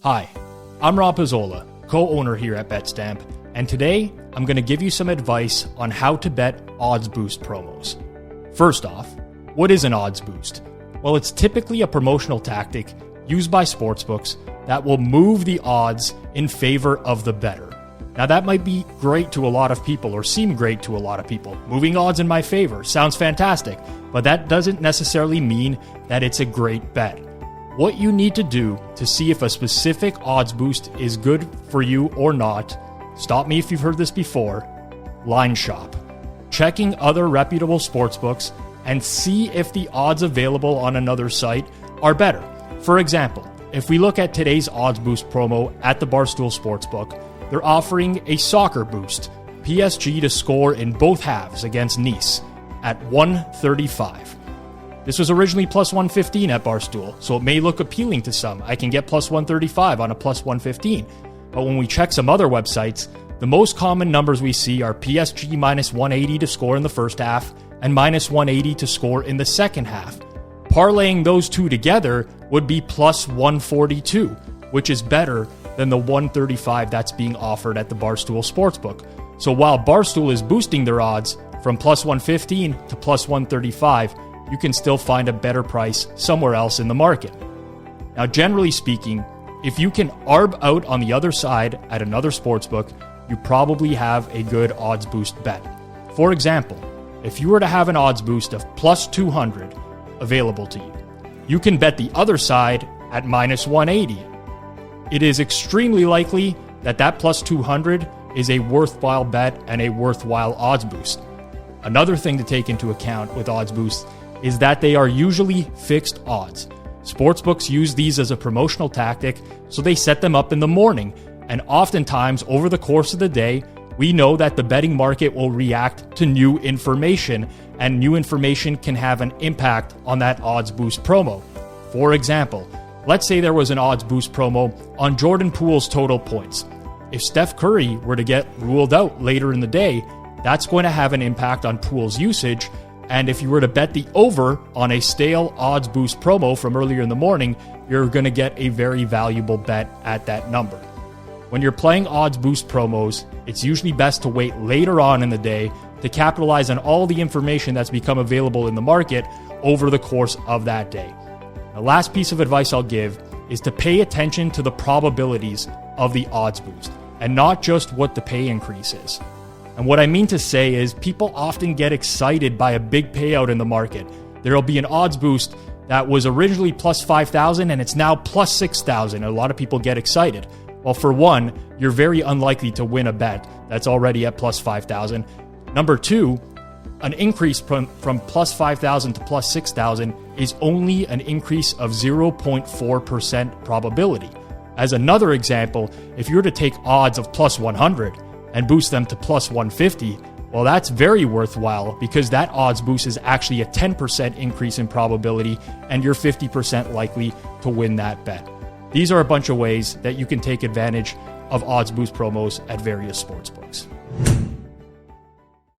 Hi, I'm Rob Pizzola, co-owner here at betstamp, and today I'm going to give you some advice on how to bet odds boost promos. First off, what is an odds boost? Well, it's typically a promotional tactic used by sportsbooks that will move the odds in favor of the bettor. Now that might be great to a lot of people or seem great to a lot of people. Moving odds in my favor sounds fantastic, but that doesn't necessarily mean that it's a great bet. What you need to do to see if a specific odds boost is good for you or not, stop me if you've heard this before, line shop. Checking other reputable sportsbooks and see if the odds available on another site are better. For example, if we look at today's odds boost promo at the Barstool Sportsbook, they're offering a soccer boost, PSG to score in both halves against Nice at 135. This was originally plus 115 at Barstool, so it may look appealing to some. I can get plus 135 on a plus 115. But when we check some other websites, the most common numbers we see are PSG minus 180 to score in the first half and minus 180 to score in the second half. Parlaying those two together would be plus 142, which is better than the 135 that's being offered at the Barstool Sportsbook. So while Barstool is boosting their odds from plus 115 to plus 135, you can still find a better price somewhere else in the market. Now, generally speaking, if you can arb out on the other side at another sportsbook, you probably have a good odds boost bet. For example, if you were to have an odds boost of plus 200 available to you, you can bet the other side at minus 180. It is extremely likely that that plus 200 is a worthwhile bet and a worthwhile odds boost. Another thing to take into account with odds boosts is that they are usually fixed odds. Sportsbooks use these as a promotional tactic, so they set them up in the morning. And oftentimes, over the course of the day, we know that the betting market will react to new information, and new information can have an impact on that odds boost promo. For example, let's say there was an odds boost promo on Jordan Poole's total points. If Steph Curry were to get ruled out later in the day, that's going to have an impact on Poole's usage. And if you were to bet the over on a stale odds boost promo from earlier in the morning, you're going to get a very valuable bet at that number. When you're playing odds boost promos, it's usually best to wait later on in the day to capitalize on all the information that's become available in the market over the course of that day. The last piece of advice I'll give is to pay attention to the probabilities of the odds boost and not just what the pay increase is. And what I mean to say is people often get excited by a big payout in the market. There'll be an odds boost that was originally plus 5,000 and it's now plus 6,000. A lot of people get excited. Well, for one, you're very unlikely to win a bet that's already at plus 5,000. Number two, an increase from plus 5,000 to plus 6,000 is only an increase of 0.4% probability. As another example, if you were to take odds of plus 100 and boost them to plus 150, well, that's very worthwhile because that odds boost is actually a 10% increase in probability and you're 50% likely to win that bet. These are a bunch of ways that you can take advantage of odds boost promos at various sportsbooks.